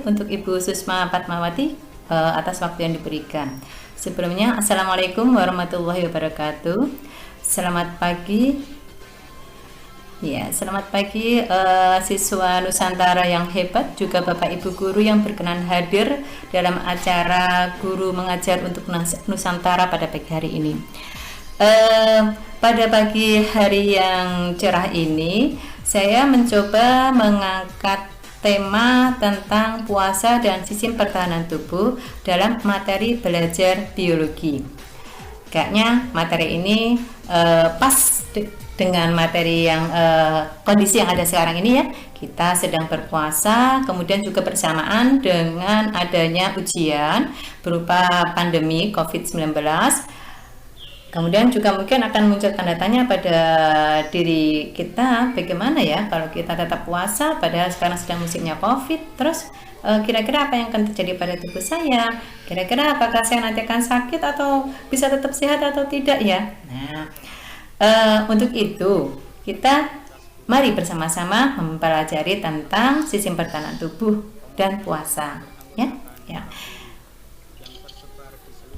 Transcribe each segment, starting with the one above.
untuk Ibu Susma Fatmawati atas waktu yang diberikan. Sebelumnya, Assalamualaikum warahmatullahi wabarakatuh. Selamat pagi. Ya, selamat pagi siswa Nusantara yang hebat, juga Bapak Ibu guru yang berkenan hadir dalam acara Guru Mengajar untuk Nusantara pada pagi hari ini. Pada pagi hari yang cerah ini, saya mencoba mengangkat tema tentang puasa dan sistem pertahanan tubuh dalam materi belajar biologi. Kayaknya materi ini pas dengan materi yang kondisi yang ada sekarang ini ya. Kita sedang berpuasa, kemudian juga bersamaan dengan adanya ujian berupa pandemi COVID-19. Kemudian juga mungkin akan muncul tanda tanya pada diri kita, bagaimana ya kalau kita tetap puasa padahal sekarang sedang musimnya COVID. Terus kira-kira apa yang akan terjadi pada tubuh saya? Kira-kira apakah saya nanti akan sakit atau bisa tetap sehat atau tidak ya? Nah, untuk itu kita mari bersama-sama mempelajari tentang sistem pertahanan tubuh dan puasa ya.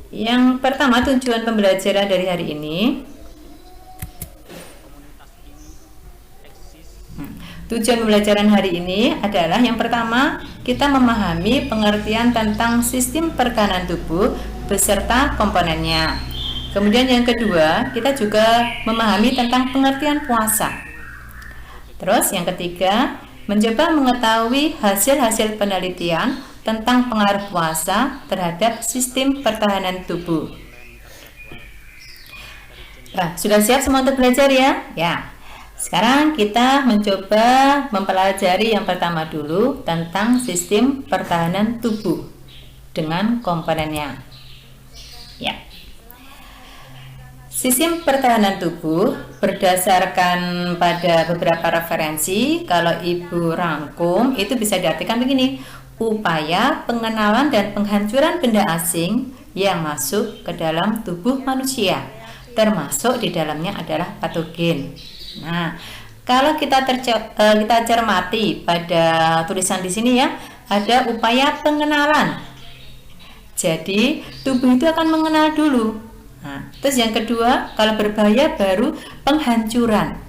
Yang pertama, tujuan pembelajaran dari hari ini. Tujuan pembelajaran hari ini adalah yang pertama, kita memahami pengertian tentang sistem pertahanan tubuh beserta komponennya. Kemudian yang kedua, kita juga memahami tentang pengertian puasa. Terus yang ketiga, mencoba mengetahui hasil-hasil penelitian tentang pengaruh puasa terhadap sistem pertahanan tubuh. Nah, sudah siap semua untuk belajar ya? Ya. Sekarang kita mencoba mempelajari yang pertama dulu tentang sistem pertahanan tubuh dengan komponennya. Ya. Sistem pertahanan tubuh berdasarkan pada beberapa referensi, kalau Ibu rangkum itu bisa diartikan begini: upaya pengenalan dan penghancuran benda asing yang masuk ke dalam tubuh manusia, termasuk di dalamnya adalah patogen. Nah, kalau kita cermati pada tulisan di sini ya, ada upaya pengenalan. Jadi tubuh itu akan mengenal dulu. Nah, terus yang kedua, kalau berbahaya baru penghancuran.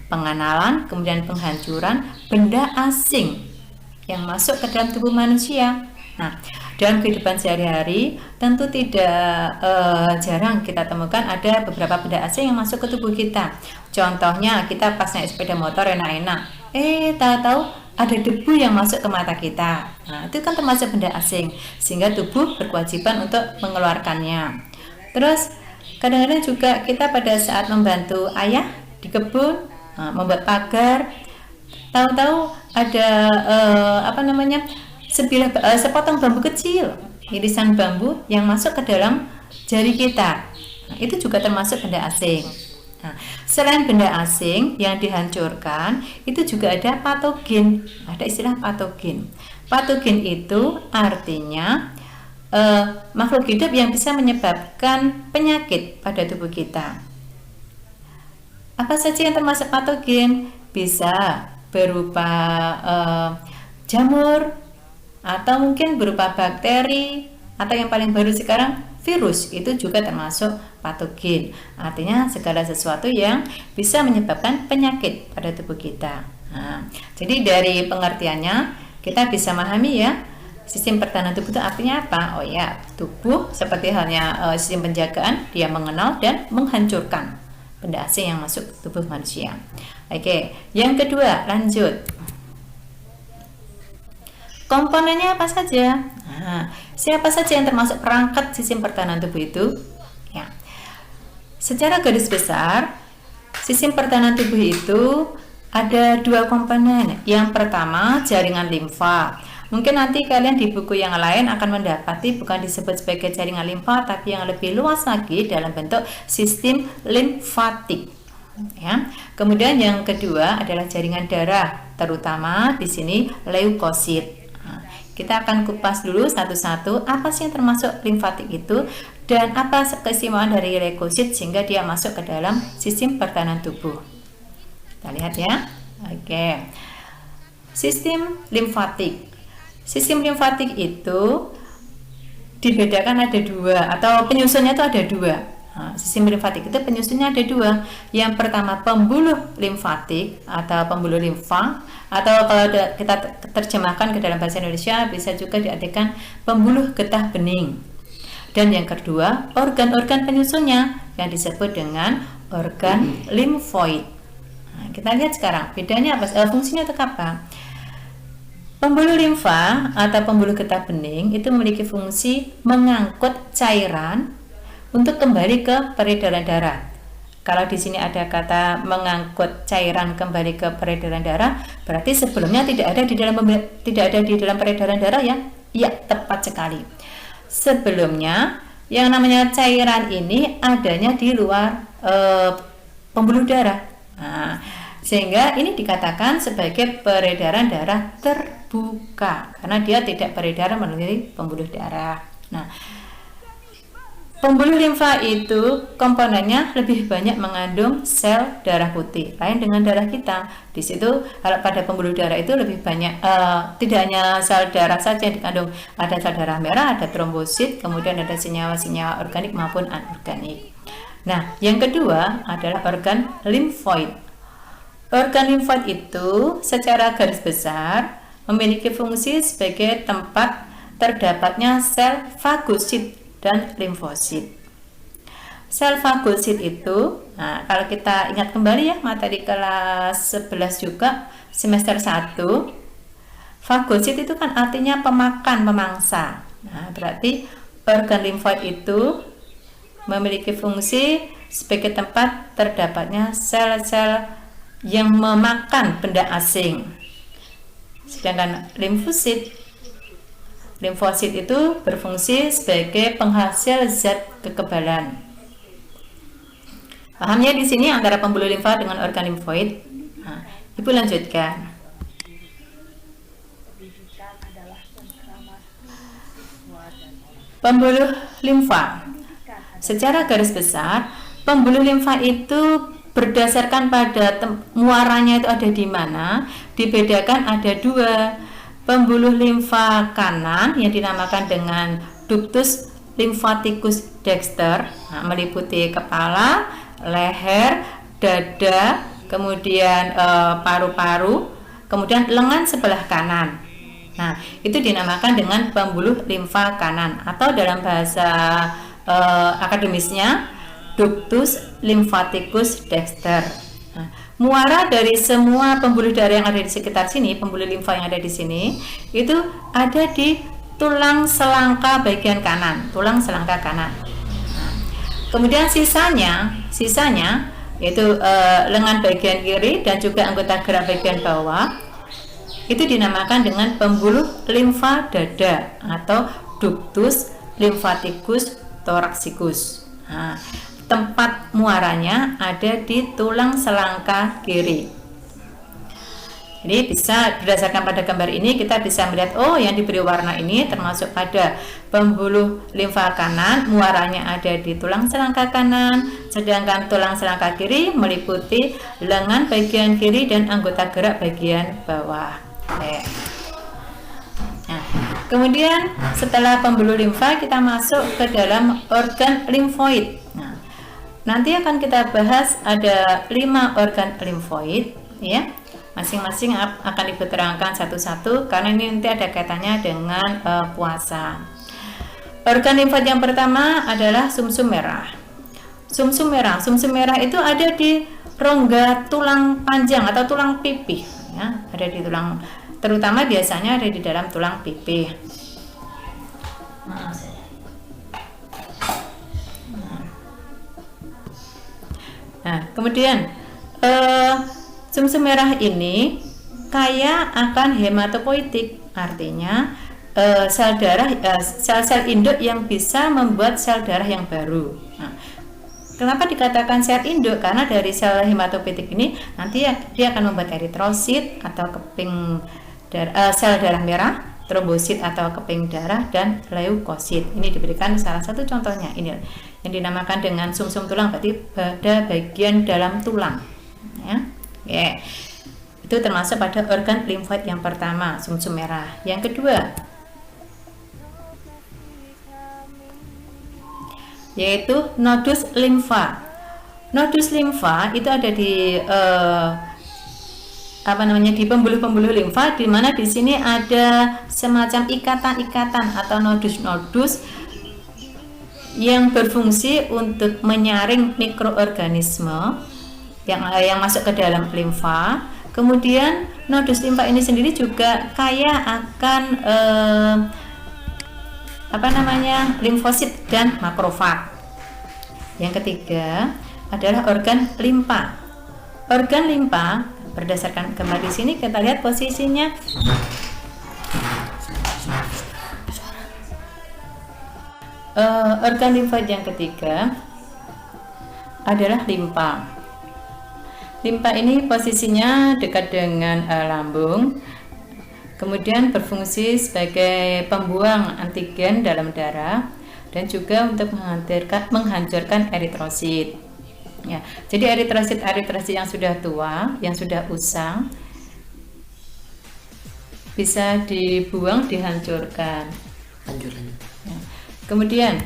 Pengenalan, kemudian penghancuran benda asing yang masuk ke dalam tubuh manusia. Nah, dalam kehidupan sehari-hari tentu tidak jarang kita temukan ada beberapa benda asing yang masuk ke tubuh kita. Contohnya kita pas naik sepeda motor enak-enak, tahu-tahu ada debu yang masuk ke mata kita. Nah, itu kan termasuk benda asing, sehingga tubuh berkewajiban untuk mengeluarkannya. Terus kadang-kadang juga kita pada saat membantu ayah di kebun, membuat pagar, tahu-tahu ada sepotong bambu kecil, irisan bambu yang masuk ke dalam jari kita. Nah, itu juga termasuk benda asing. Nah, selain benda asing yang dihancurkan, itu juga ada patogen. Ada istilah patogen. Patogen itu artinya makhluk hidup yang bisa menyebabkan penyakit pada tubuh kita. Apa saja yang termasuk patogen? Bisa berupa jamur, atau mungkin berupa bakteri, atau yang paling baru sekarang virus, itu juga termasuk patogen. Artinya segala sesuatu yang bisa menyebabkan penyakit pada tubuh kita. Nah, jadi dari pengertiannya kita bisa memahami ya, sistem pertahanan tubuh itu artinya apa? Oh ya, tubuh seperti halnya sistem penjagaan, dia mengenal dan menghancurkan benda asing yang masuk ke tubuh manusia. Oke, yang kedua, lanjut. Komponennya apa saja? Nah, siapa saja yang termasuk perangkat sistem pertahanan tubuh itu? Ya. Secara garis besar, sistem pertahanan tubuh itu ada dua komponen. Yang pertama, jaringan limfa. Mungkin nanti kalian di buku yang lain akan mendapati bukan disebut sebagai jaringan limfa, tapi yang lebih luas lagi dalam bentuk sistem limfatik. Ya. Kemudian yang kedua adalah jaringan darah, terutama di sini leukosit. Kita akan kupas dulu satu-satu apa sih yang termasuk limfatik itu dan apa keistimewaan dari leukosit sehingga dia masuk ke dalam sistem pertahanan tubuh. Kita lihat ya. Oke. Sistem limfatik. Sistem limfatik itu dibedakan ada dua, atau penyusunnya itu ada dua. Nah, sistem limfatik itu penyusunnya ada dua. Yang pertama pembuluh limfatik atau pembuluh limfa, atau kalau kita terjemahkan ke dalam bahasa Indonesia bisa juga diartikan pembuluh getah bening. Dan yang kedua organ-organ penyusunnya yang disebut dengan organ limfoid. Nah, kita lihat sekarang bedanya apa, fungsinya itu apa. Pembuluh limfa atau pembuluh getah bening itu memiliki fungsi mengangkut cairan untuk kembali ke peredaran darah. Kalau di sini ada kata mengangkut cairan kembali ke peredaran darah, berarti sebelumnya tidak ada di dalam peredaran darah ya? Iya, tepat sekali. Sebelumnya yang namanya cairan ini adanya di luar pembuluh darah. Nah, sehingga ini dikatakan sebagai peredaran darah terbuka karena dia tidak beredar melalui pembuluh darah. Nah, pembuluh limfa itu komponennya lebih banyak mengandung sel darah putih, lain dengan darah kita. Di situ pada pembuluh darah itu lebih banyak, tidak hanya sel darah saja yang dikandung, ada sel darah merah, ada trombosit, kemudian ada senyawa-senyawa organik maupun anorganik. Nah, yang kedua adalah organ limfoid. Organ limfoid itu secara garis besar memiliki fungsi sebagai tempat terdapatnya sel fagosit dan limfosit. Sel fagosit itu, nah, kalau kita ingat kembali ya materi kelas 11 juga semester 1, fagosit itu kan artinya pemakan, pemangsa. Nah, berarti organ limfoid itu memiliki fungsi sebagai tempat terdapatnya sel-sel yang memakan benda asing. Sedangkan limfosit itu berfungsi sebagai penghasil zat kekebalan. Pahamnya di sini antara pembuluh limfa dengan organ limfoid. Nah, Ibu lanjutkan. Pembuluh limfa. Secara garis besar, pembuluh limfa itu berdasarkan pada muaranya itu ada di mana, dibedakan ada dua. Pembuluh limfa kanan yang dinamakan dengan ductus lymphaticus dexter, nah, meliputi kepala, leher, dada, kemudian paru-paru, kemudian lengan sebelah kanan. Nah, itu dinamakan dengan pembuluh limfa kanan, atau dalam bahasa akademisnya ductus lymphaticus dexter. Nah, muara dari semua pembuluh darah yang ada di sekitar sini, pembuluh limfa yang ada di sini, itu ada di tulang selangka bagian kanan, tulang selangka kanan. Nah, kemudian sisanya yaitu lengan bagian kiri dan juga anggota gerak bagian bawah, itu dinamakan dengan pembuluh limfa dada atau ductus lymphaticus thoraxicus. Nah, tempat muaranya ada di tulang selangka kiri. Jadi bisa berdasarkan pada gambar ini kita bisa melihat, oh yang diberi warna ini termasuk pada pembuluh limfa kanan, muaranya ada di tulang selangka kanan, sedangkan tulang selangka kiri meliputi lengan bagian kiri dan anggota gerak bagian bawah. Nah, kemudian setelah pembuluh limfa kita masuk ke dalam organ limfoid. Nah, nanti akan kita bahas ada 5 organ limfoid ya. Masing-masing akan diterangkan satu-satu karena ini nanti ada kaitannya dengan puasa. Organ limfoid yang pertama adalah sumsum merah. Sumsum merah itu ada di rongga tulang panjang atau tulang pipih ya, ada di tulang, terutama biasanya ada di dalam tulang pipih. Nah, kemudian sumsum merah ini kaya akan hematopoietik, artinya sel darah, sel-sel induk yang bisa membuat sel darah yang baru. Nah, kenapa dikatakan sel induk? Karena dari sel hematopoietik ini nanti dia akan membuat eritrosit atau keping sel darah merah, trombosit atau keping darah, dan leukosit. Ini diberikan salah satu contohnya ini yang dinamakan dengan sumsum tulang, berarti pada bagian dalam tulang ya. Itu termasuk pada organ limfoid yang pertama, sumsum merah. Yang kedua yaitu nodus limfa. Nodus limfa itu ada di di pembuluh-pembuluh limfa, di mana di sini ada semacam ikatan-ikatan atau nodus-nodus yang berfungsi untuk menyaring mikroorganisme yang masuk ke dalam limfa. Kemudian nodus limfa ini sendiri juga kaya akan limfosit dan makrofag. Yang ketiga adalah organ limpa. Organ limpa berdasarkan gambar di sini, kita lihat posisinya. Organ limfa yang ketiga adalah limpa. Limpa ini posisinya dekat dengan lambung, kemudian berfungsi sebagai pembuang antigen dalam darah dan juga untuk menghancurkan eritrosit. Ya, jadi eritrosit yang sudah tua, yang sudah usang, bisa dibuang, dihancurkan. Ya. Kemudian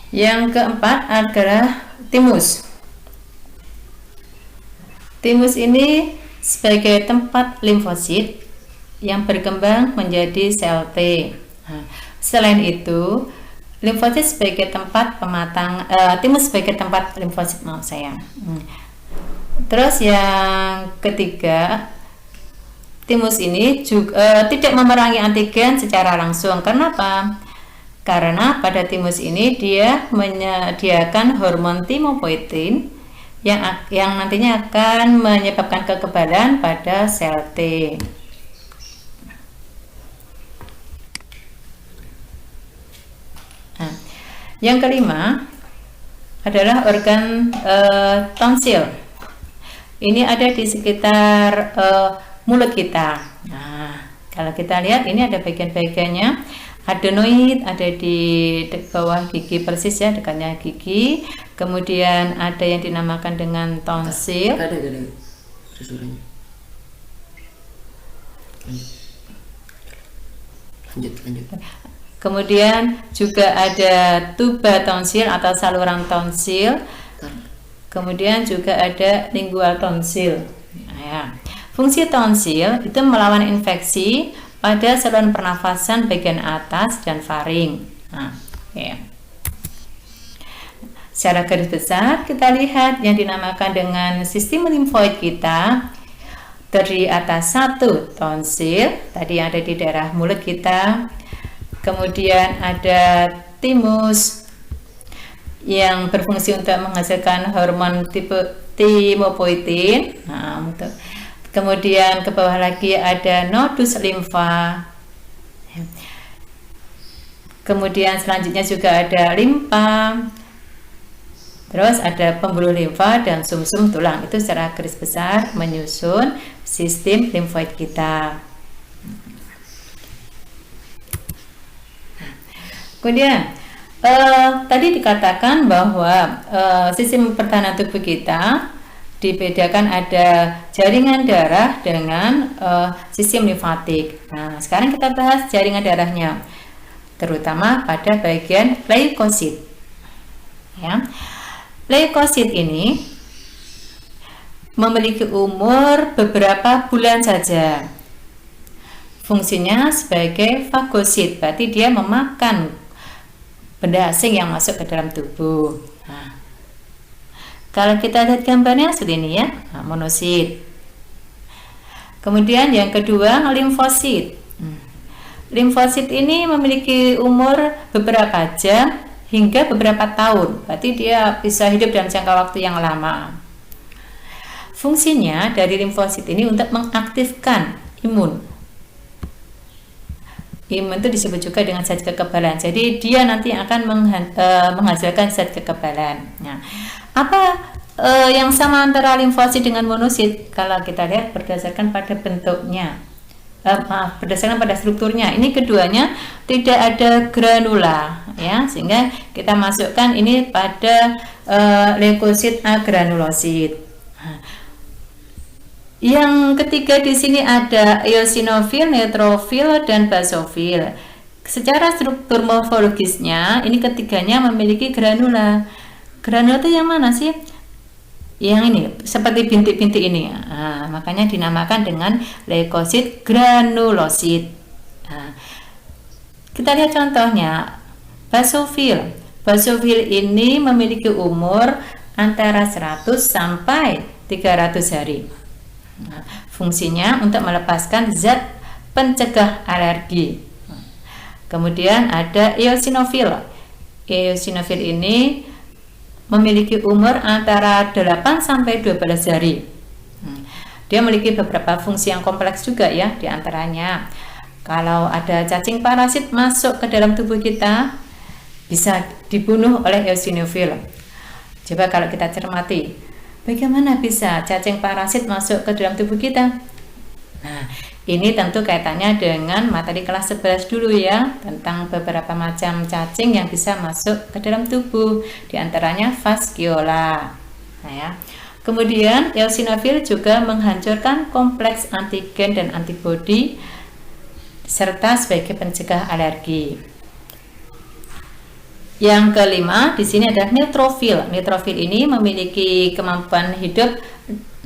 yang keempat adalah timus. Timus ini sebagai tempat limfosit yang berkembang menjadi sel T. Nah, selain itu, limfosit sebagai tempat timus sebagai tempat limfosit, Terus yang ketiga, timus ini juga tidak memerangi antigen secara langsung. Kenapa? Karena pada timus ini dia menyediakan hormon timopoietin yang nantinya akan menyebabkan kekebalan pada sel T. Nah, yang kelima adalah organ tonsil. Ini ada di sekitar mulut kita. Nah, kalau kita lihat ini ada bagian-bagiannya. Adenoid ada di bawah gigi persis ya, dekatnya gigi. Kemudian ada yang dinamakan dengan tonsil. Ada suaranya. Lanjut. Kemudian juga ada tuba tonsil atau saluran tonsil. Kemudian juga ada lingual tonsil. Nah, ya. Fungsi tonsil itu melawan infeksi pada saluran pernafasan bagian atas dan faring. Nah, ya. Secara garis besar kita lihat yang dinamakan dengan sistem limfoid kita terdiri atas satu tonsil tadi yang ada di daerah mulut kita, kemudian ada timus yang berfungsi untuk menghasilkan hormon tipe timopoietin. Nah, kemudian ke bawah lagi ada nodus limfa. Kemudian selanjutnya juga ada limpa. Terus ada pembuluh limfa dan sumsum tulang. Itu secara garis besar menyusun sistem limfoid kita. Kemudian tadi dikatakan bahwa sistem pertahanan tubuh kita dibedakan ada jaringan darah dengan sistem limfatik. Nah, sekarang kita bahas jaringan darahnya, terutama pada bagian leukosit. Ya. Leukosit ini memiliki umur beberapa bulan saja. Fungsinya sebagai fagosit, berarti dia memakan benda asing yang masuk ke dalam tubuh. Nah, kalau kita lihat gambarnya seperti ini ya, monosit. Kemudian yang kedua, limfosit. Limfosit ini memiliki umur beberapa jam hingga beberapa tahun. Berarti dia bisa hidup dalam jangka waktu yang lama. Fungsinya dari limfosit ini untuk mengaktifkan imun. Imun itu disebut juga dengan zat kekebalan. Jadi dia nanti akan menghasilkan zat kekebalan. Nah, apa yang sama antara limfosit dengan monosit? Kalau kita lihat berdasarkan pada bentuknya. berdasarkan pada strukturnya. Ini keduanya tidak ada granula, ya, sehingga kita masukkan ini pada leukosit agranulosit. Yang ketiga di sini ada eosinofil, neutrofil, dan basofil. Secara struktur morfologisnya, ini ketiganya memiliki granula. Granula itu yang mana sih? Yang ini, seperti bintik-bintik ini. Makanya dinamakan dengan leukosit granulosit. Kita lihat contohnya. Basofil. Basofil ini memiliki umur antara 100 sampai 300 hari. Fungsinya untuk melepaskan zat pencegah alergi. Kemudian ada eosinofil. Eosinofil ini memiliki umur antara 8 sampai 12 hari. Dia memiliki beberapa fungsi yang kompleks juga, ya, diantaranya kalau ada cacing parasit masuk ke dalam tubuh kita bisa dibunuh oleh eosinofil. Coba kalau kita cermati, bagaimana bisa cacing parasit masuk ke dalam tubuh kita? Nah, ini tentu kaitannya dengan materi kelas 11 dulu, ya, tentang beberapa macam cacing yang bisa masuk ke dalam tubuh, diantaranya Fasciola. Nah, ya. Kemudian eosinofil juga menghancurkan kompleks antigen dan antibodi serta sebagai pencegah alergi. Yang kelima di sini ada neutrofil. Neutrofil ini memiliki kemampuan hidup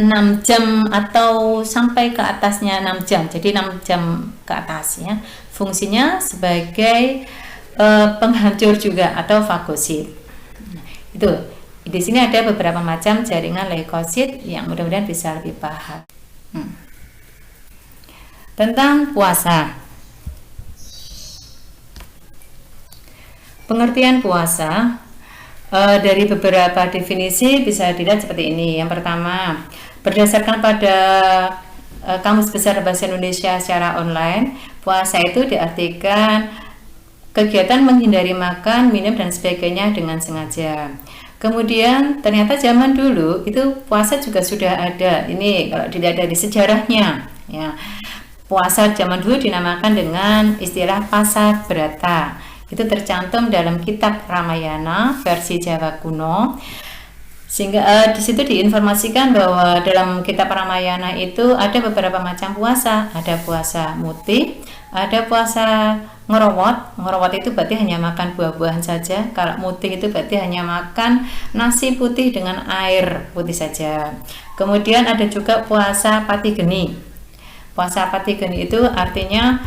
6 jam atau sampai ke atasnya 6 jam. Jadi 6 jam ke atas, ya. Fungsinya sebagai penghancur juga atau fagosit. Itu. Di sini ada beberapa macam jaringan leukosit yang mudah-mudahan bisa lebih paham. Tentang puasa. Pengertian puasa dari beberapa definisi bisa dilihat seperti ini. Yang pertama, berdasarkan pada Kamus Besar Bahasa Indonesia secara online, puasa itu diartikan kegiatan menghindari makan, minum, dan sebagainya dengan sengaja. Kemudian ternyata zaman dulu itu puasa juga sudah ada. Ini kalau dilihat dari sejarahnya, ya. Puasa zaman dulu dinamakan dengan istilah Pasa Brata. Itu tercantum dalam kitab Ramayana versi Jawa kuno. Sehingga di situ diinformasikan bahwa dalam kitab Ramayana itu ada beberapa macam puasa. Ada puasa muti, ada puasa ngerowot. Ngerowot itu berarti hanya makan buah-buahan saja. Kalau muti itu berarti hanya makan nasi putih dengan air putih saja. Kemudian ada juga puasa patigeni. Puasa patigeni itu artinya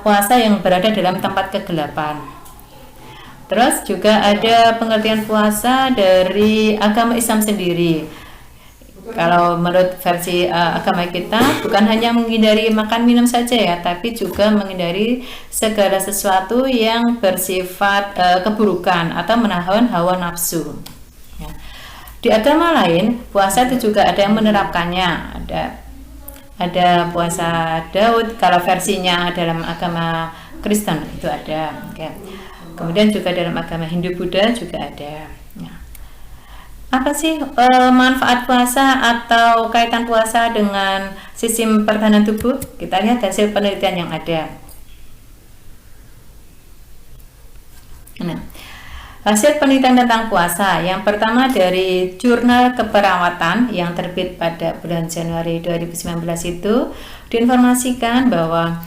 puasa yang berada dalam tempat kegelapan. Terus juga ada pengertian puasa dari agama Islam sendiri. Kalau menurut versi agama kita, bukan hanya menghindari makan minum saja, ya, tapi juga menghindari segala sesuatu yang bersifat keburukan atau menahan hawa nafsu, ya. Di agama lain, puasa itu juga ada yang menerapkannya. Ada puasa Daud, kalau versinya dalam agama Kristen itu ada. Kemudian juga dalam agama Hindu Buddha juga ada. Apa sih manfaat puasa atau kaitan puasa dengan sistem pertahanan tubuh? Kita lihat hasil penelitian yang ada. Nah, hasil penelitian tentang puasa yang pertama dari Jurnal Keperawatan yang terbit pada bulan Januari 2019 itu diinformasikan bahwa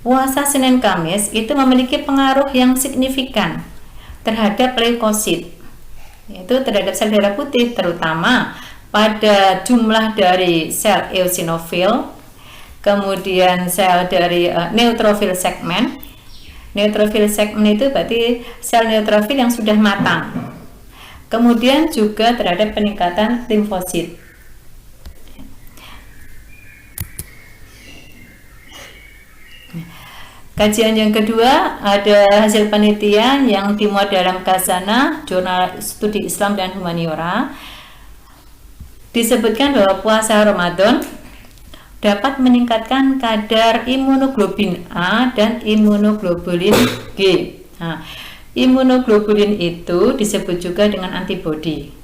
puasa Senin Kamis itu memiliki pengaruh yang signifikan terhadap leukosit, yaitu terhadap sel darah putih, terutama pada jumlah dari sel eosinofil, kemudian sel dari neutrofil segmen. Neutrofil segmen itu berarti sel neutrofil yang sudah matang. Kemudian juga terhadap peningkatan limfosit. Kajian yang kedua ada hasil penelitian yang dimuat dalam Khazanah Jurnal Studi Islam dan Humaniora. Disebutkan bahwa puasa Ramadan dapat meningkatkan kadar imunoglobulin A dan imunoglobulin G. Nah, imunoglobulin itu disebut juga dengan antibodi.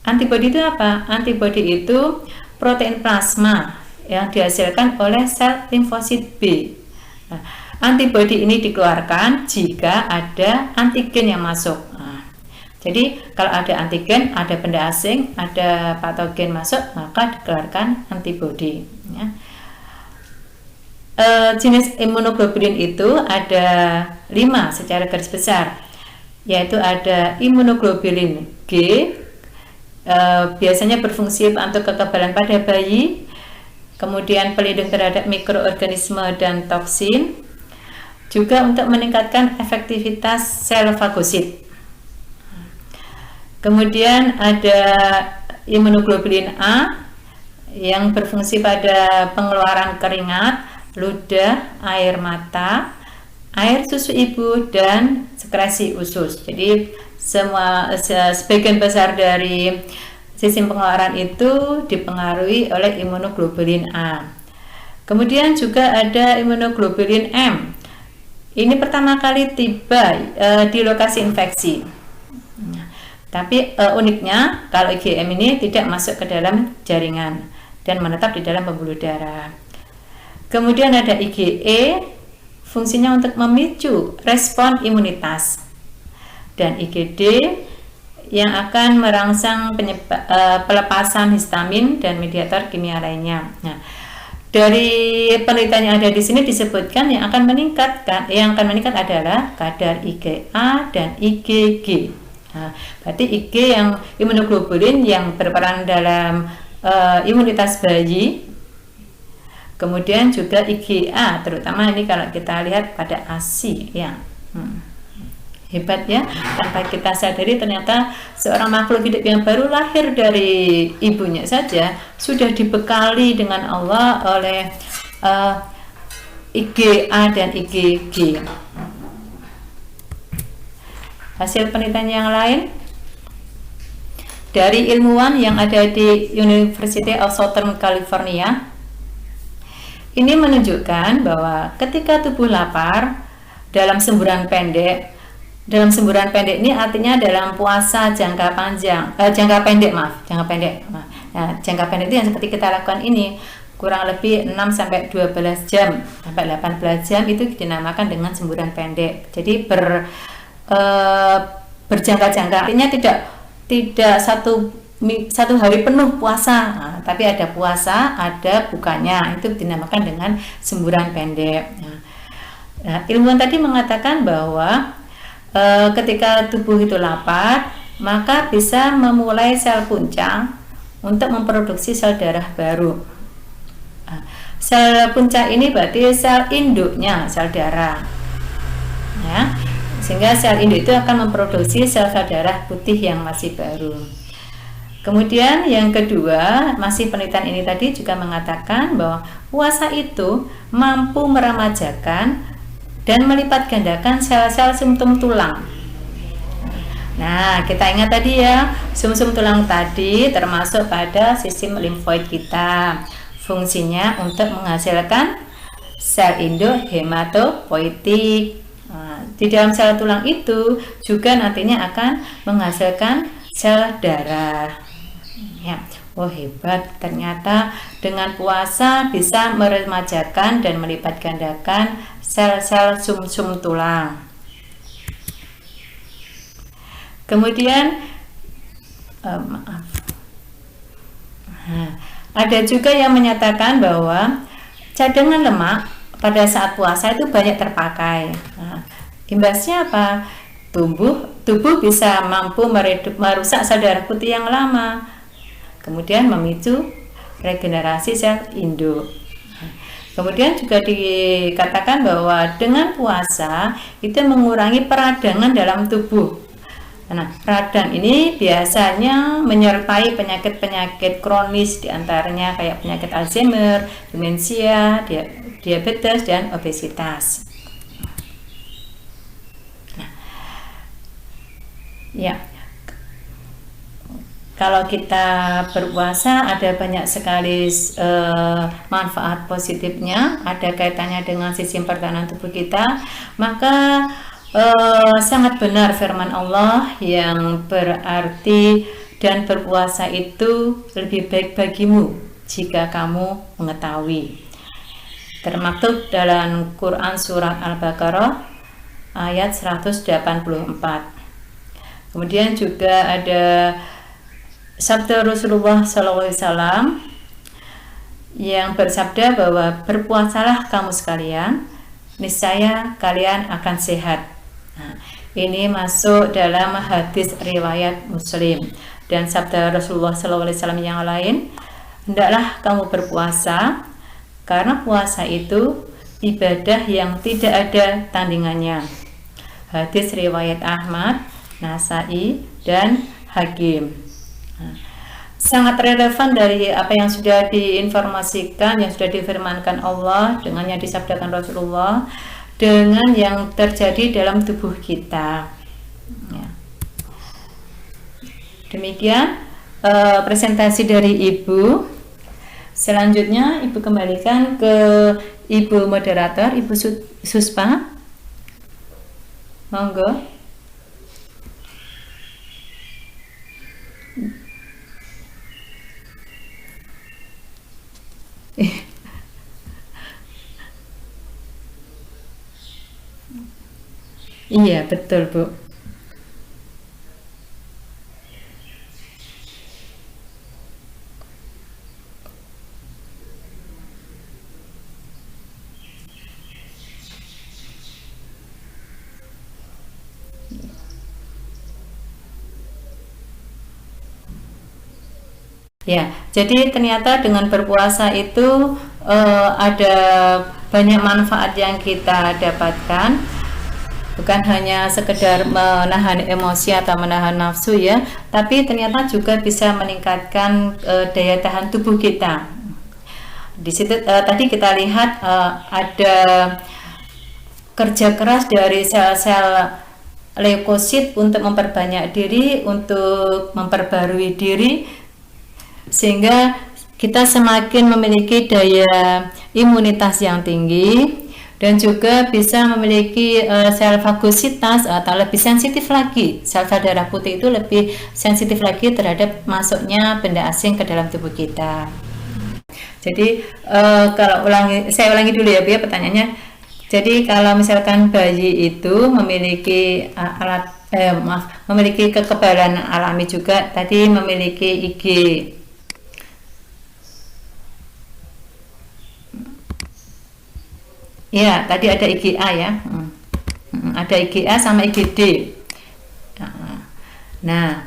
Antibodi itu apa? Antibodi itu protein plasma yang dihasilkan oleh sel limfosit B. Nah, antibodi ini dikeluarkan jika ada antigen yang masuk. Jadi kalau ada antigen, ada benda asing, ada patogen masuk, maka dikeluarkan antibodi. Ya. Jenis imunoglobulin itu ada 5 secara garis besar, yaitu ada imunoglobulin G, biasanya berfungsi untuk kekebalan pada bayi, kemudian pelindung terhadap mikroorganisme dan toksin, juga untuk meningkatkan efektivitas sel fagosit. Kemudian ada imunoglobulin A yang berfungsi pada pengeluaran keringat, ludah, air mata, air susu ibu, dan sekresi usus. Jadi sebagian besar dari sistem pengeluaran itu dipengaruhi oleh imunoglobulin A. Kemudian juga ada imunoglobulin M. Ini pertama kali tiba di lokasi infeksi. Tapi uniknya kalau IgM ini tidak masuk ke dalam jaringan dan menetap di dalam pembuluh darah. Kemudian ada IgE, fungsinya untuk memicu respon imunitas, dan IgD yang akan merangsang pelepasan histamin dan mediator kimia lainnya. Nah, dari penelitian yang ada di sini disebutkan yang akan meningkat adalah kadar IgA dan IgG. Nah, berarti Ig yang imunoglobulin yang berperan dalam imunitas bayi, kemudian juga IgA, terutama ini kalau kita lihat pada ASI ya. Hebat ya, tanpa kita sadari ternyata seorang makhluk hidup yang baru lahir dari ibunya saja sudah dibekali dengan Allah oleh IgA dan IgG. Hasil penelitian yang lain dari ilmuwan yang ada di University of Southern California ini menunjukkan bahwa ketika tubuh lapar dalam semburan pendek ini artinya dalam puasa jangka pendek. Nah, jangka pendek itu yang seperti kita lakukan ini kurang lebih 6 sampai 12 jam sampai 18 jam itu dinamakan dengan semburan pendek. Jadi berjangka-jangka, artinya tidak satu hari penuh puasa, tapi ada puasa, ada bukanya, itu dinamakan dengan semburan pendek. Nah, ilmuwan tadi mengatakan bahwa ketika tubuh itu lapar, maka bisa memulai sel puncak untuk memproduksi sel darah baru. Sel puncak ini berarti sel induknya sel darah, ya. Sehingga sel induk itu akan memproduksi sel-sel darah putih yang masih baru. Kemudian yang kedua, masih penelitian ini tadi juga mengatakan bahwa puasa itu mampu meremajakan dan melipat gandakan sel-sel sumsum tulang. Nah, kita ingat tadi ya, sumsum tulang tadi termasuk pada sistem limfoid kita. Fungsinya untuk menghasilkan sel induk hematopoietik. Di dalam sel tulang itu juga nantinya akan menghasilkan sel darah. Ya, hebat, ternyata dengan puasa bisa meremajakan dan melipat gandakan sel-sel sumsum tulang. Kemudian ada juga yang menyatakan bahwa cadangan lemak pada saat puasa itu banyak terpakai. Imbasnya apa? Tubuh bisa mampu merusak sel darah putih yang lama, kemudian memicu regenerasi sel induk. Kemudian juga dikatakan bahwa dengan puasa itu mengurangi peradangan dalam tubuh. Nah, radang ini biasanya menyertai penyakit-penyakit kronis, diantaranya kayak penyakit Alzheimer, demensia, diabetes, dan obesitas. Ya, kalau kita berpuasa ada banyak sekali manfaat positifnya, ada kaitannya dengan sistem pertahanan tubuh kita, maka sangat benar firman Allah yang berarti dan berpuasa itu lebih baik bagimu jika kamu mengetahui. Termaktub dalam Quran surat Al-Baqarah ayat 184. Kemudian juga ada sabda Rasulullah SAW yang bersabda bahwa berpuasalah kamu sekalian, niscaya kalian akan sehat. Nah, ini masuk dalam hadis riwayat Muslim. Dan sabda Rasulullah SAW yang lain, hendaklah kamu berpuasa karena puasa itu ibadah yang tidak ada tandingannya. Hadis riwayat Ahmad, Nasai, dan Hakim. Sangat relevan dari apa yang sudah diinformasikan, yang sudah difirmankan Allah dengan yang disabdakan Rasulullah dengan yang terjadi dalam tubuh kita. Demikian presentasi dari Ibu. Selanjutnya Ibu kembalikan ke Ibu moderator, Ibu Suspa. Monggo. Iya, betul, Bu. Ya, jadi ternyata dengan berpuasa itu ada banyak manfaat yang kita dapatkan, bukan hanya sekedar menahan emosi atau menahan nafsu ya, tapi ternyata juga bisa meningkatkan daya tahan tubuh kita. Di situ tadi kita lihat ada kerja keras dari sel-sel leukosit untuk memperbanyak diri, untuk memperbarui diri, sehingga kita semakin memiliki daya imunitas yang tinggi dan juga bisa memiliki sel fagositas atau lebih sensitif lagi. Sel-sel darah putih itu lebih sensitif lagi terhadap masuknya benda asing ke dalam tubuh kita. Jadi saya ulangi dulu ya Bu ya pertanyaannya. Jadi kalau misalkan bayi itu memiliki memiliki kekebalan alami juga, tadi memiliki IG. Ya, tadi ada IgA ya. Ada IgA sama IgD. Nah,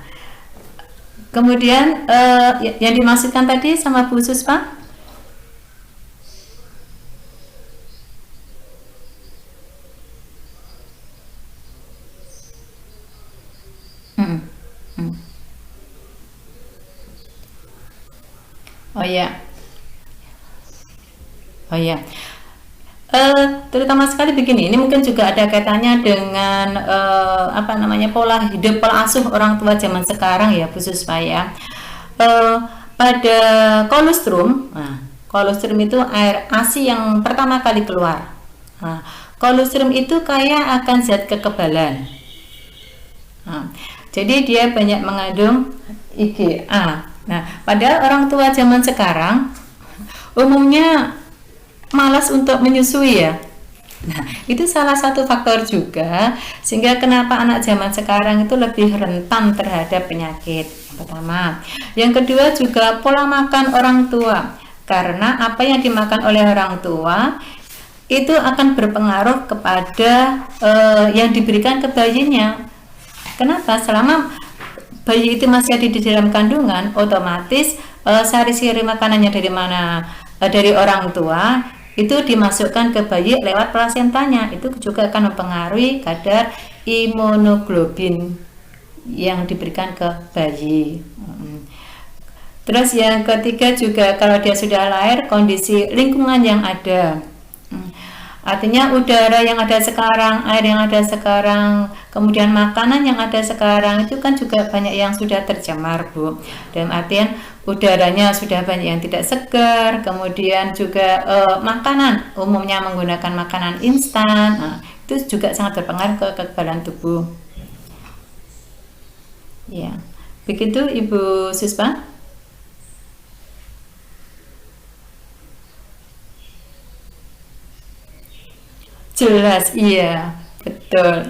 kemudian yang dimaksudkan tadi sama Bu Suspa? Oh ya. Oh ya. Terutama sekali begini, ini mungkin juga ada kaitannya dengan pola hidup, pola asuh orang tua zaman sekarang ya, khusus ya. Pada kolostrum, kolostrum itu air ASI yang pertama kali keluar. Kolostrum itu kaya akan zat kekebalan. Jadi dia banyak mengandung IgA. Nah, padahal orang tua zaman sekarang umumnya malas untuk menyusui ya. Nah, itu salah satu faktor juga sehingga kenapa anak zaman sekarang itu lebih rentan terhadap penyakit. Yang pertama, yang kedua juga pola makan orang tua. Karena apa yang dimakan oleh orang tua itu akan berpengaruh kepada yang diberikan ke bayinya. Kenapa? Selama bayi itu masih ada di dalam kandungan, otomatis sari-sari makanannya dari orang tua itu dimasukkan ke bayi lewat plasentanya. Itu juga akan mempengaruhi kadar imunoglobin yang diberikan ke bayi. Terus yang ketiga juga kalau dia sudah lahir, kondisi lingkungan yang ada. Artinya udara yang ada sekarang, air yang ada sekarang, kemudian makanan yang ada sekarang itu kan juga banyak yang sudah tercemar, Bu. Dalam artian udaranya sudah banyak yang tidak segar, kemudian juga makanan umumnya menggunakan makanan instan, itu juga sangat berpengaruh ke kekebalan tubuh. Ya, begitu Ibu Suspa. Jelas, iya, betul.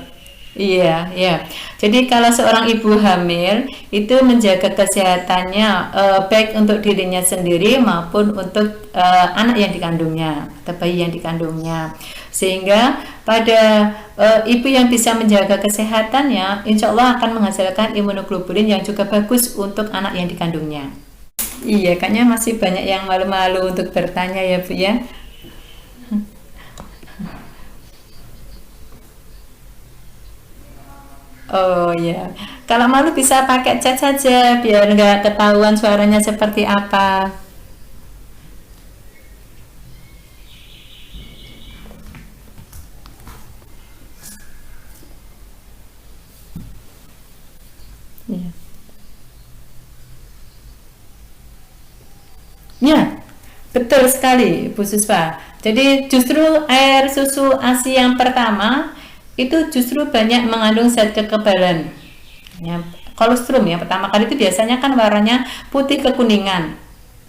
Iya, iya. Jadi kalau seorang ibu hamil itu menjaga kesehatannya baik untuk dirinya sendiri maupun untuk anak yang dikandungnya atau bayi yang dikandungnya. Sehingga pada ibu yang bisa menjaga kesehatannya, insya Allah akan menghasilkan imunoglobulin yang juga bagus untuk anak yang dikandungnya. Iya, kayaknya masih banyak yang malu-malu untuk bertanya ya Bu ya. Oh ya, kalau malu bisa pakai cat saja biar nggak ketahuan suaranya seperti apa. Ya, ya, betul sekali Bu Suspa. Jadi justru air susu ASI yang pertama itu justru banyak mengandung zat kekebalan. Ya, kolostrum ya pertama kali itu biasanya kan warnanya putih kekuningan.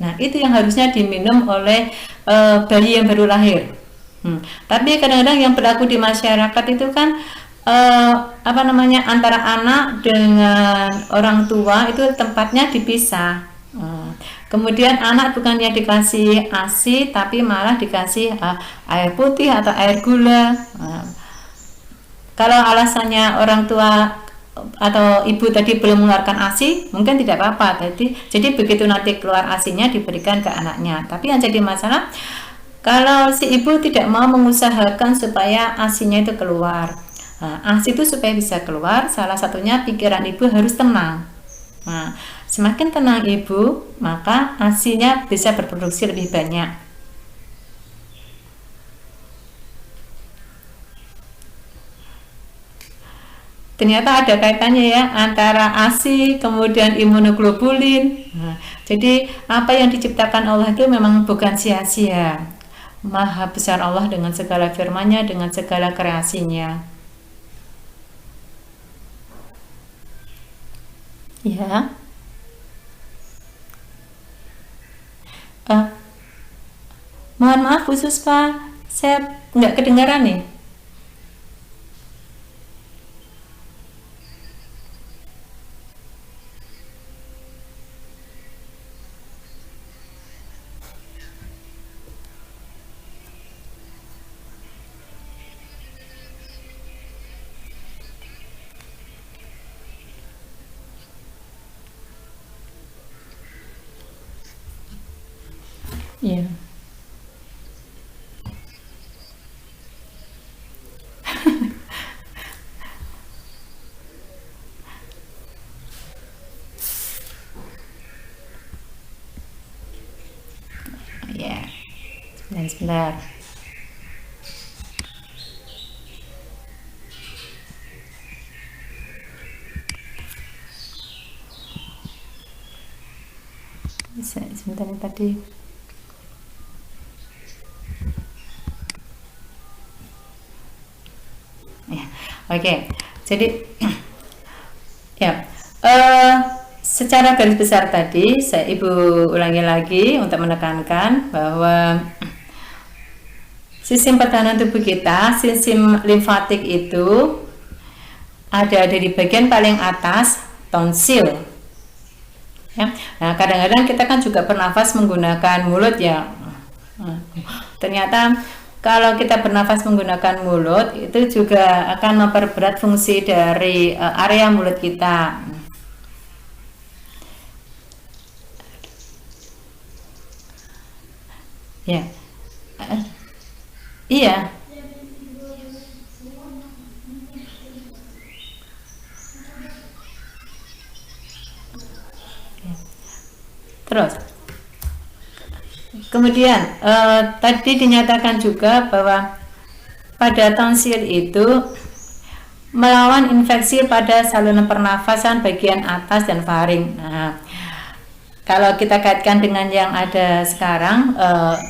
Nah, itu yang harusnya diminum oleh bayi yang baru lahir. Tapi kadang-kadang yang berlaku di masyarakat itu kan apa namanya antara anak dengan orang tua itu tempatnya dipisah. Kemudian anak bukannya dikasih ASI tapi malah dikasih air putih atau air gula. Kalau alasannya orang tua atau ibu tadi belum mengeluarkan ASI, mungkin tidak apa-apa. Jadi begitu nanti keluar ASI-nya diberikan ke anaknya. Tapi yang jadi masalah kalau si ibu tidak mau mengusahakan supaya ASI-nya itu keluar. Nah, ASI itu supaya bisa keluar, salah satunya pikiran ibu harus tenang. Nah, semakin tenang ibu, maka ASI-nya bisa berproduksi lebih banyak. Ternyata ada kaitannya ya antara ASI kemudian imunoglobulin. Nah, jadi apa yang diciptakan Allah itu memang bukan sia-sia. Maha besar Allah dengan segala firman-Nya, dengan segala kreasinya. Ya, eh, mohon maaf khusus Pak, saya nggak kedengaran nih. Iya, ya. Dan sebentar. Sebentar ya tadi. Ya, oke. Jadi ya, eh, secara garis besar tadi saya ibu ulangi lagi untuk menekankan bahwa sistem pertahanan tubuh kita, sistem limfatik itu ada di bagian paling atas tonsil. Ya. Nah, kadang-kadang kita kan juga bernafas menggunakan mulut ya. Ternyata kalau kita bernafas menggunakan mulut itu juga akan memperberat fungsi dari area mulut kita. Ya. Iya. Terus kemudian tadi dinyatakan juga bahwa pada tonsil itu melawan infeksi pada saluran pernafasan bagian atas dan faring. Nah, kalau kita kaitkan dengan yang ada sekarang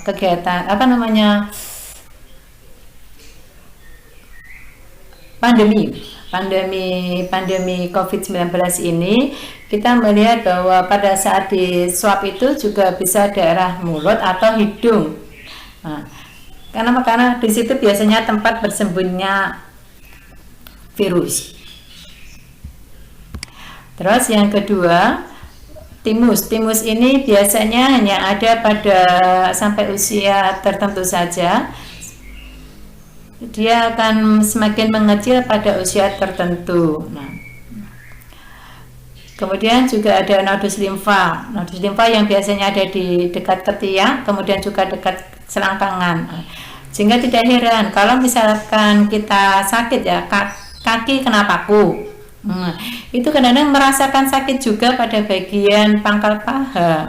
kegiatan apa namanya pandemi COVID-19 ini, kita melihat bahwa pada saat di swab itu juga bisa daerah mulut atau hidung. Nah, Karena di situ biasanya tempat bersembunyinya virus. Terus yang kedua, timus. Timus ini biasanya hanya ada pada sampai usia tertentu saja. Dia akan semakin mengecil pada usia tertentu. Nah, kemudian juga ada nodus limfa. Nodus limfa yang biasanya ada di dekat ketiak, kemudian juga dekat selangkangan. Sehingga tidak heran kalau misalkan kita sakit ya, kaki kena paku. Itu kadang-kadang merasakan sakit juga pada bagian pangkal paha.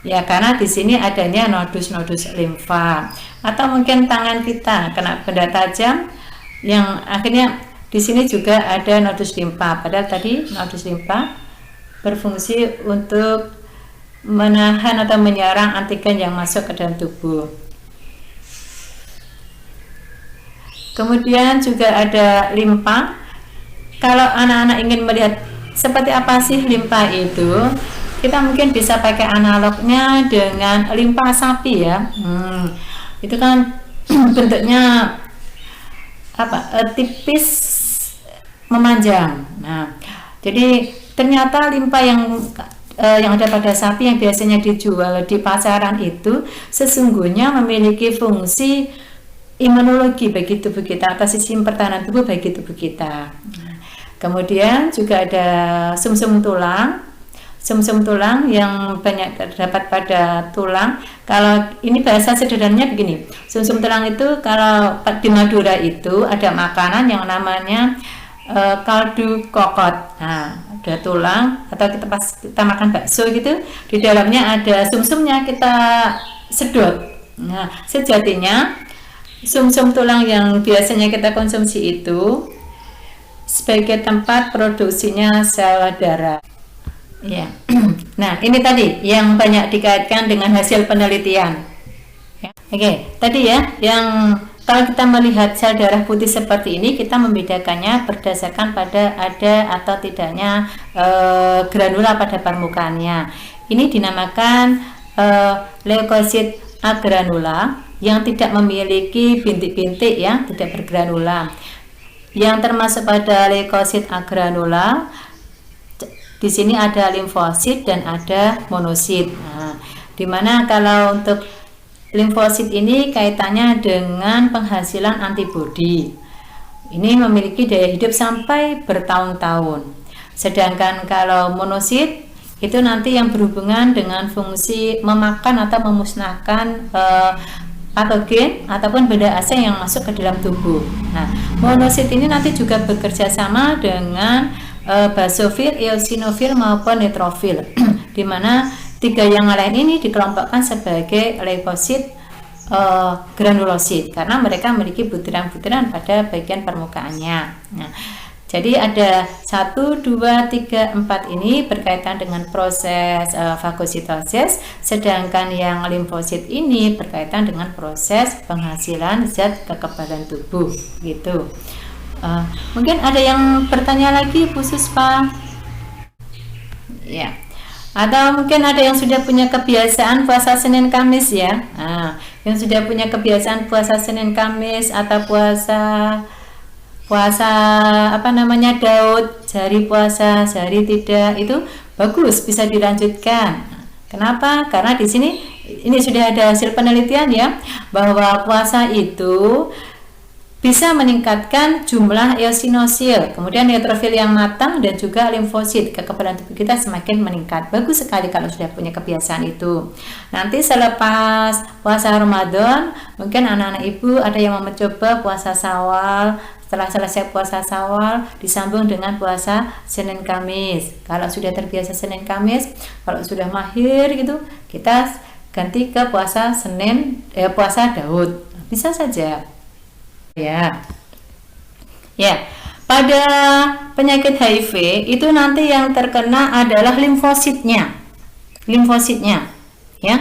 Ya, karena di sini adanya nodus-nodus limfa. Atau mungkin tangan kita kena benda tajam yang akhirnya di sini juga ada nodus limfa. Padahal tadi nodus limfa berfungsi untuk menahan atau menyerang antigen yang masuk ke dalam tubuh. Kemudian juga ada limfa. Kalau anak-anak ingin melihat seperti apa sih limfa itu, kita mungkin bisa pakai analognya dengan limfa sapi ya. Itu kan bentuknya tipis memanjang. Nah, jadi ternyata limfa yang ada pada sapi yang biasanya dijual di pasaran itu sesungguhnya memiliki fungsi imunologi bagi tubuh kita atau sistem pertahanan tubuh bagi tubuh kita. Kemudian juga ada sumsum tulang. Sumsum tulang yang banyak terdapat pada tulang. Kalau ini bahasa sederhananya begini, sumsum tulang itu kalau di Madura itu ada makanan yang namanya kaldu kokot. Nah, ada tulang atau pas kita makan bakso gitu, di dalamnya ada sumsumnya, kita sedot. Nah, sejatinya sumsum tulang yang biasanya kita konsumsi itu sebagai tempat produksinya sel darah. Ya. Nah, ini tadi yang banyak dikaitkan dengan hasil penelitian. Ya. Oke, tadi ya, yang kalau kita melihat sel darah putih seperti ini, kita membedakannya berdasarkan pada ada atau tidaknya granula pada permukaannya. Ini dinamakan leukosit agranula yang tidak memiliki bintik-bintik ya, tidak bergranula. Yang termasuk pada leukosit agranula, di sini ada limfosit dan ada monosit. Nah, dimana kalau untuk limfosit ini kaitannya dengan penghasilan antibodi. Ini memiliki daya hidup sampai bertahun-tahun. Sedangkan kalau monosit itu nanti yang berhubungan dengan fungsi memakan atau memusnahkan patogen ataupun benda asing yang masuk ke dalam tubuh. Nah, monosit ini nanti juga bekerja sama dengan basofil, eosinofil maupun neutrofil, di mana tiga yang lain ini dikelompokkan sebagai leukosit granulosit karena mereka memiliki butiran-butiran pada bagian permukaannya. Nah, jadi ada 1, 2, 3, 4 ini berkaitan dengan proses fagositosis, sedangkan yang limfosit ini berkaitan dengan proses penghasilan zat kekebalan tubuh, gitu. Mungkin ada yang bertanya lagi, Bu Suspa? Ya. Atau mungkin ada yang sudah punya kebiasaan puasa Senin Kamis ya. Yang sudah punya kebiasaan puasa Senin Kamis atau puasa Daud, sehari puasa, sehari tidak, itu bagus, bisa dilanjutkan. Kenapa? Karena di sini ini sudah ada hasil penelitian ya, bahwa puasa itu bisa meningkatkan jumlah eosinosil, kemudian neutrofil yang matang dan juga limfosit, kekebalan tubuh kita semakin meningkat. Bagus sekali kalau sudah punya kebiasaan itu. Nanti selepas puasa Ramadan, mungkin anak-anak ibu ada yang mau mencoba puasa Syawal. Setelah selesai puasa Syawal disambung dengan puasa Senin Kamis. Kalau sudah terbiasa Senin Kamis, kalau sudah mahir gitu, kita ganti ke puasa puasa Daud. Bisa saja. Ya, pada penyakit HIV itu nanti yang terkena adalah limfositnya, ya.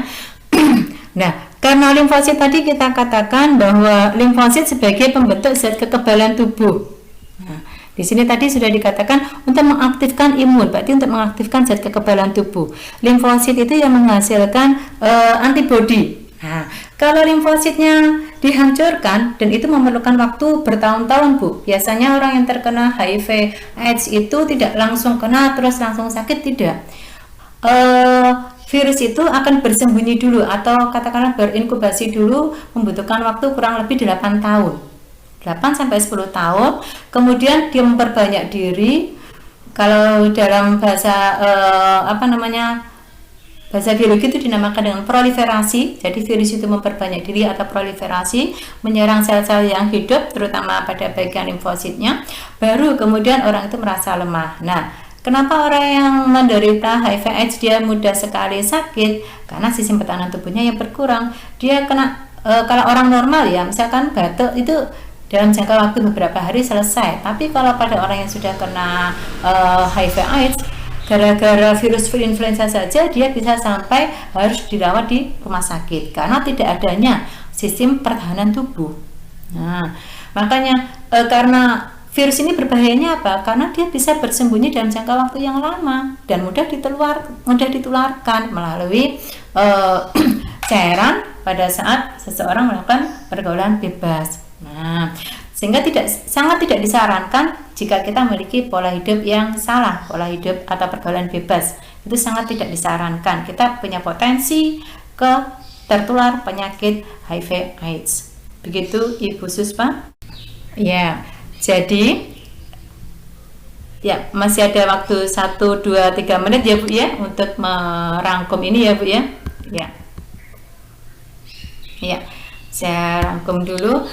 Nah, karena limfosit tadi kita katakan bahwa limfosit sebagai pembentuk zat kekebalan tubuh. Nah, di sini tadi sudah dikatakan untuk mengaktifkan imun, berarti untuk mengaktifkan zat kekebalan tubuh. Limfosit itu yang menghasilkan antibodi. Nah, Kalau limfositnya dihancurkan, dan itu memerlukan waktu bertahun-tahun, Bu. Biasanya orang yang terkena HIV AIDS itu tidak langsung kena terus langsung sakit, tidak. Virus itu akan bersembunyi dulu atau katakanlah berinkubasi dulu, membutuhkan waktu kurang lebih 8 tahun. 8 sampai 10 tahun. Kemudian dia memperbanyak diri. Kalau dalam bahasa bahasa biologi itu dinamakan dengan proliferasi. Jadi virus itu memperbanyak diri atau proliferasi, menyerang sel-sel yang hidup, terutama pada bagian limfositnya. Baru kemudian orang itu merasa lemah. Nah, kenapa orang yang menderita HIV/AIDS dia mudah sekali sakit? Karena sistem pertahanan tubuhnya yang berkurang. Dia kena kalau orang normal ya, misalkan batuk itu dalam jangka waktu beberapa hari selesai. Tapi kalau pada orang yang sudah kena HIV/AIDS, gara-gara virus influenza saja dia bisa sampai harus dirawat di rumah sakit karena tidak adanya sistem pertahanan tubuh. Nah, makanya karena virus ini berbahayanya apa? Karena dia bisa bersembunyi dalam jangka waktu yang lama dan mudah ditularkan melalui cairan pada saat seseorang melakukan pergaulan bebas. Nah, sehingga sangat tidak disarankan jika kita memiliki pola hidup yang salah, pola hidup atau pergaulan bebas. Itu sangat tidak disarankan. Kita punya potensi tertular penyakit HIV/AIDS. Begitu Ibu Suspa? Ya, jadi ya masih ada waktu 1, 2, 3 menit ya Bu ya untuk merangkum ini ya Bu ya. Ya. Ya. Saya rangkum dulu.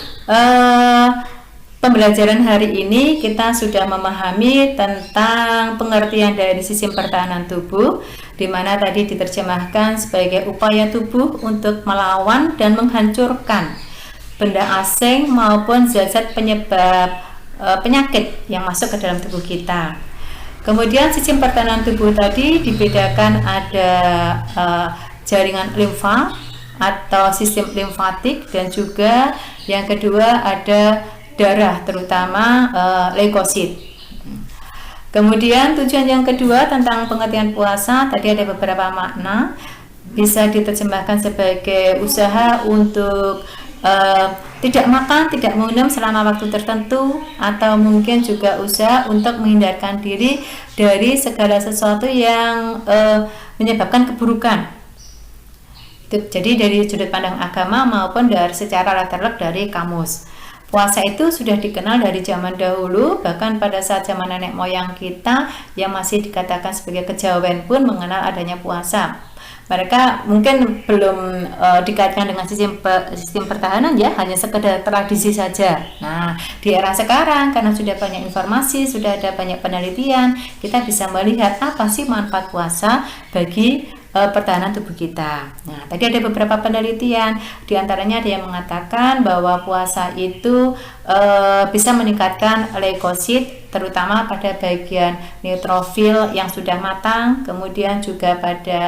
Pembelajaran hari ini kita sudah memahami tentang pengertian dari sistem pertahanan tubuh, di mana tadi diterjemahkan sebagai upaya tubuh untuk melawan dan menghancurkan benda asing maupun zat-zat penyebab penyakit yang masuk ke dalam tubuh kita. Kemudian sistem pertahanan tubuh tadi dibedakan ada jaringan limfa atau sistem limfatik, dan juga yang kedua ada darah, terutama leukosit. Kemudian tujuan yang kedua tentang pengertian puasa tadi ada beberapa makna, bisa diterjemahkan sebagai usaha untuk tidak makan, tidak minum selama waktu tertentu, atau mungkin juga usaha untuk menghindarkan diri dari segala sesuatu yang menyebabkan keburukan. Jadi dari sudut pandang agama maupun dari secara latar dari kamus. Puasa itu sudah dikenal dari zaman dahulu, bahkan pada saat zaman nenek moyang kita yang masih dikatakan sebagai kejawen pun mengenal adanya puasa. Mereka mungkin belum dikaitkan dengan sistem pertahanan ya, hanya sekedar tradisi saja. Nah, di era sekarang karena sudah banyak informasi, sudah ada banyak penelitian, kita bisa melihat apa sih manfaat puasa bagi pertahanan tubuh kita. Nah, tadi ada beberapa penelitian, diantaranya ada yang mengatakan bahwa puasa itu bisa meningkatkan leukosit, terutama pada bagian neutrofil yang sudah matang, kemudian juga pada